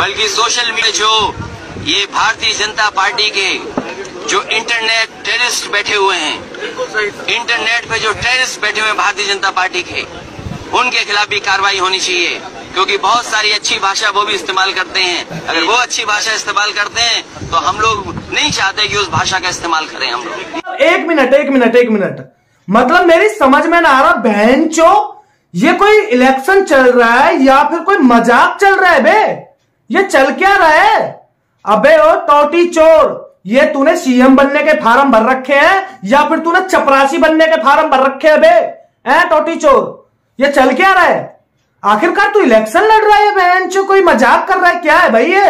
बल्कि social media जो ये भारतीय जनता पार्टी के जो इंटरनेट टेररिस्ट बैठे हुए हैं, इंटरनेट पे जो टेररिस्ट बैठे हुए हैं भारतीय जनता पार्टी के, उनके खिलाफ भी कार्रवाई होनी चाहिए। क्योंकि बहुत सारी अच्छी भाषा वो भी इस्तेमाल करते हैं। अगर वो अच्छी भाषा इस्तेमाल करते हैं तो हम लोग नहीं चाहते कि उस भाषा का इस्तेमाल करें हम लोग। एक मिनट, मतलब मेरी समझ में ना आ रहा, बहनचो ये कोई इलेक्शन चल रहा है या फिर कोई मजाक चल रहा है बे? ये चल क्या रहा है? अबे ओ टोटी चोर, ये तूने सीएम बनने के फार्म भर रखे हैं या फिर तूने चपरासी बनने के फार्म भर रखे हैं बे? टोटी चोर, ये चल क्या रहा है? आखिरकार तू इलेक्शन लड़ रहा है बहनचो, कोई मजाक कर रहा है क्या है भाई ये?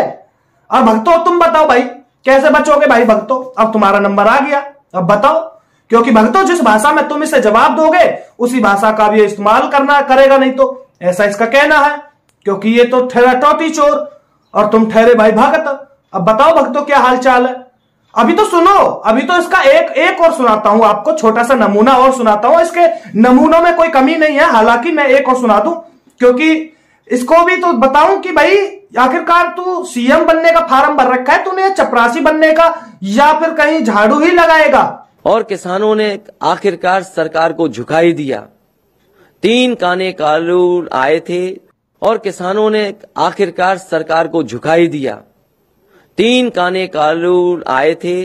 और भक्तो तुम बताओ भाई कैसे बचोगे भाई भक्तो? अब तुम्हारा नंबर आ गया, अब बताओ। क्योंकि भक्तो जिस भाषा में तुम इसे जवाब दोगे उसी भाषा का भी इस्तेमाल करना करेगा, नहीं तो ऐसा इसका कहना है। क्योंकि ये तो ठहरा टोटी चोर और तुम ठहरे भाई भगत। अब बताओ भक्तो क्या हाल चाल है? अभी तो सुनो, अभी तो इसका एक और सुनाता हूं आपको, छोटा सा नमूना और सुनाता हूं। इसके नमूनों में कोई कमी नहीं है, हालांकि मैं एक और सुना दूं क्योंकि इसको भी तो बताऊं कि भाई आखिरकार तू सीएम बनने का फार्म भर रखा है, तूने चपरासी बनने का या फिर कहीं झाड़ू ही लगाएगा? और किसानों ने आखिरकार सरकार को झुका ही दिया। 3 काने कानून आए थे और किसानों ने आखिरकार सरकार को झुका ही दिया। 3 काने कानून आए थे,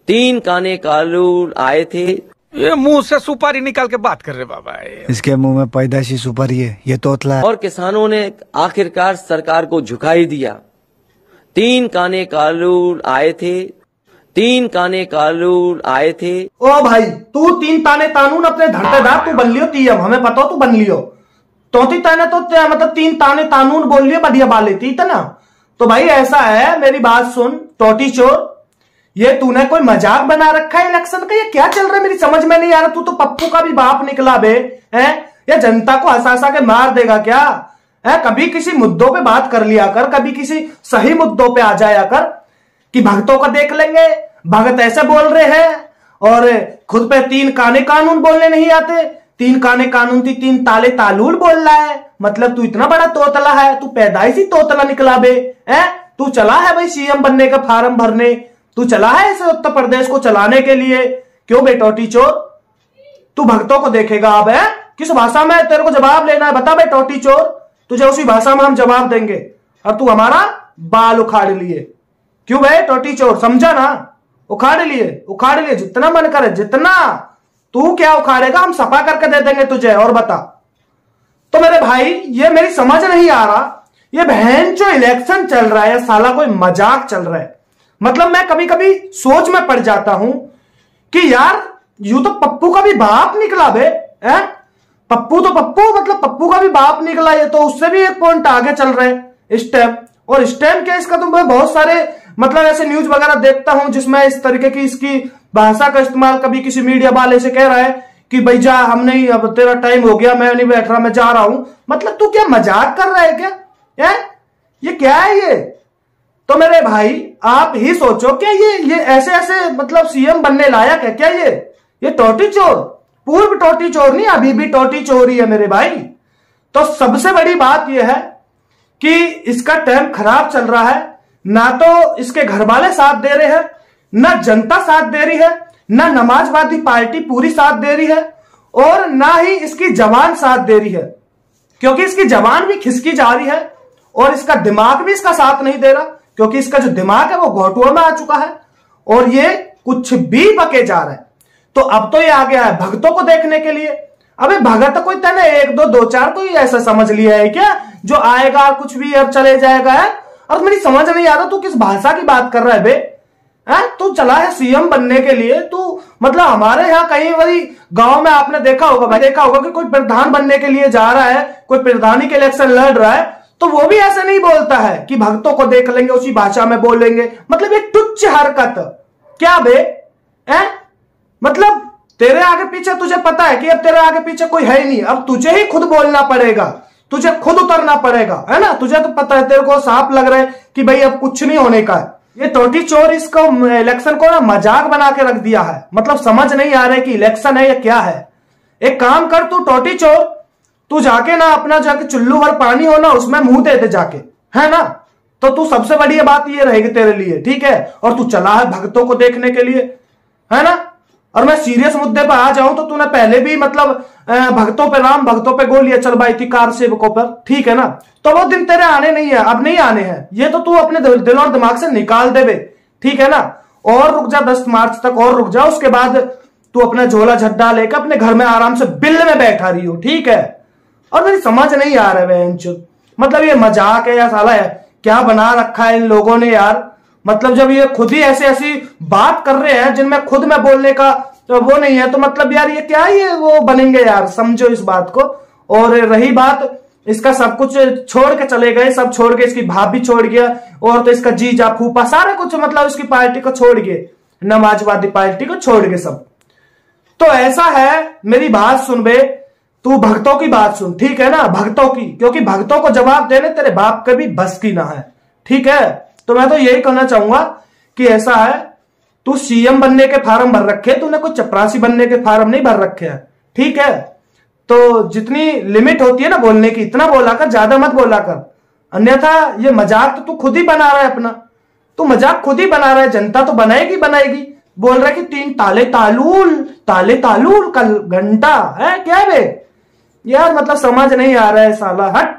3 काने कानून आए थे। ये मुंह से सुपारी निकाल के बात कर रहे बाबा, इसके मुंह में पैदाइशी सुपारी है, ये तोतला है। और किसानों ने आखिरकार सरकार को झुका ही दिया। 3 काने कानून आए थे, 3 काने कानून आए थे। ओ भाई तू 3 ताने कानून अपने धरतेदार तू बन लियो टीएम, हमें पता हो तू बन लियो। तोती ताने तो मतलब 3 ताने कानून बोल लियो बढ़िया बाले थी ना। तो भाई ऐसा है, मेरी बात सुन टोटी चोर, ये तूने कोई मजाक बना रखा है इलेक्शन का? ये क्या चल रहा है मेरी समझ में नहीं आ रहा। तू तो पप्पू का भी बाप निकला बे, हैं? या जनता को हंसा हंसा के मार देगा क्या? कभी किसी मुद्दों पे बात कर लिया कर, कभी किसी सही मुद्दों पे आ जाया कर कि भक्तों का देख लेंगे, भगत ऐसे बोल रहे हैं और खुद पे 3 काने कानून बोलने नहीं आते। 3 काने कानून थी 3 ताले तालूल बोल रहा है, मतलब तू इतना बड़ा तोतला है, तू पैदाइशी तोतला निकला बे। तू चला है भाई सीएम बनने का फार्म भरने, तू चला है इसे उत्तर प्रदेश को चलाने के लिए। क्यों बे टोटी चोर? तू भक्तों को देखेगा अब? किस भाषा में तेरे को जवाब लेना है बता बे टोटी चोर, तुझे उसी भाषा में हम जवाब देंगे। और तू हमारा बाल उखाड़ लिए, क्यों बे टोटी चोर? समझा ना? उखाड़ लिए जितना मन करे जितना। तू क्या उखाड़ेगा, हम सफा करके दे देंगे तुझे। और बता। तो मेरे भाई ये मेरी समझ नहीं आ रहा, ये बहन जो इलेक्शन चल रहा है साला कोई मजाक चल रहा है। मतलब मैं कभी कभी सोच में पड़ जाता हूं कि यार यूं तो पप्पू का भी बाप निकला बे, पप्पू तो पप्पू, मतलब पप्पू का भी बाप निकला, ये तो उससे भी एक पॉइंट आगे चल रहे हैं इस टाइम। और इस टाइम के इसका तो मैं बहुत सारे मतलब ऐसे न्यूज वगैरह देखता हूं जिसमें इस तरीके की इसकी भाषा का इस्तेमाल, कभी किसी मीडिया वाले से कह रहा है कि भाई जा, हम नहीं, अब तेरा टाइम हो गया, मैं नहीं बैठ रहा, मैं जा रहा हूं। मतलब तू क्या मजाक कर रहा है क्या? ये क्या है ये? तो मेरे भाई आप ही सोचो क्या ये ऐसे ऐसे मतलब सीएम बनने लायक है क्या ये टोटी चोर? पूर्व टोटी चोर नहीं, अभी भी टोटी चोर ही है मेरे भाई। तो सबसे बड़ी बात यह है कि इसका टाइम खराब चल रहा है। ना तो इसके घर वाले साथ दे रहे हैं, ना जनता साथ दे रही है, ना समाजवादी पार्टी पूरी साथ दे रही है, और ना ही इसकी जवान साथ दे रही है। क्योंकि इसकी जवान भी खिसकी जा रही है और इसका दिमाग भी इसका साथ नहीं दे रहा, क्योंकि इसका जो दिमाग है वो घोटुआ में आ चुका है और ये कुछ भी बके जा रहा है। तो अब तो ये आ गया है भक्तों को देखने के लिए। अबे भगत कोई तेने 1 2 4 कोई ऐसा समझ लिया है क्या जो आएगा कुछ भी अब चले जाएगा है? और मेरी समझ नहीं आ रहा तू किस भाषा की बात कर रहा है बे? तू चला है सीएम बनने के लिए, तू मतलब हमारे यहाँ कहीं वही गांव में आपने देखा होगा भाई, देखा होगा कि कोई प्रधान बनने के लिए जा रहा है, कोई प्रधानी के इलेक्शन लड़ रहा है, तो वो भी ऐसे नहीं बोलता है कि भक्तों को देख लेंगे उसी भाषा में बोलेंगे। मतलब एक तुच्छ हरकत क्या बे? मतलब तेरे आगे पीछे तुझे पता है कि अब तेरे आगे पीछे कोई है ही नहीं, अब तुझे ही खुद बोलना पड़ेगा, तुझे खुद उतरना पड़ेगा, है ना? तुझे तो पता है, तेरे को साफ लग रहा है कि भाई अब कुछ नहीं होने का है। ये टोटी चोर इसको इलेक्शन को ना मजाक बना के रख दिया है। मतलब समझ नहीं आ रहा है कि इलेक्शन है या क्या है। एक काम कर तू टोटी चोर, तू जाके ना अपना जाके चुल्लू भर पानी हो ना उसमें मुंह दे दे जाके, है ना? तो तू सबसे बढ़िया बात ये रहेगी तेरे लिए, ठीक है। और तू चला है भक्तों को देखने के लिए, है ना। और मैं सीरियस मुद्दे पर आ जाऊं तो तूने पहले भी मतलब भक्तों पे राम भक्तों पे गोलियां चलवाई थी कार सेवकों पर, ठीक है ना। तो वो दिन तेरे आने नहीं है, अब नहीं आने हैं। ये तो तू अपने दिल और दिमाग से निकाल देवे, ठीक है ना। और रुक जा 10 मार्च तक और रुक जा, उसके बाद तू अपना झोला झड्डा लेकर अपने घर में आराम से बिल में बैठा रही हो, ठीक है। और मेरी समझ नहीं आ रहा है मतलब ये मजाक है या साला है क्या बना रखा है इन लोगों ने यार। मतलब जब ये खुद ही ऐसी बात कर रहे हैं जिनमें खुद में बोलने का तो वो नहीं है, तो मतलब यार ये क्या ये वो बनेंगे यार, समझो इस बात को। और रही बात इसका सब कुछ छोड़ के चले गए, सब छोड़ के, इसकी भाभी छोड़ गया और तो इसका जीजा फूफा सारा कुछ मतलब इसकी पार्टी को छोड़ गए, समाजवादी पार्टी को छोड़ गए सब। तो ऐसा है, मेरी बात सुन बे, तू भक्तों की बात सुन, ठीक है ना, भक्तों की, क्योंकि भक्तों को जवाब देने तेरे बाप के भी बस की ना है, ठीक है। तो मैं तो यही कहना चाहूंगा कि ऐसा है, तू सीएम बनने के फार्म भर रखे, तूने कोई चपरासी बनने के फार्म नहीं भर रखे हैं, ठीक है। तो जितनी लिमिट होती है ना बोलने की, इतना बोला कर, ज्यादा मत बोला कर, अन्यथा ये मजाक तो तू खुद ही बना रहा है अपना, तू मजाक खुद ही बना रहा है, जनता तो बनाएगी बनाएगी। बोल रहा है कि 3 ताले तालूल कल घंटा है क्या बे यार, मतलब समझ नहीं आ रहा है साला, हट।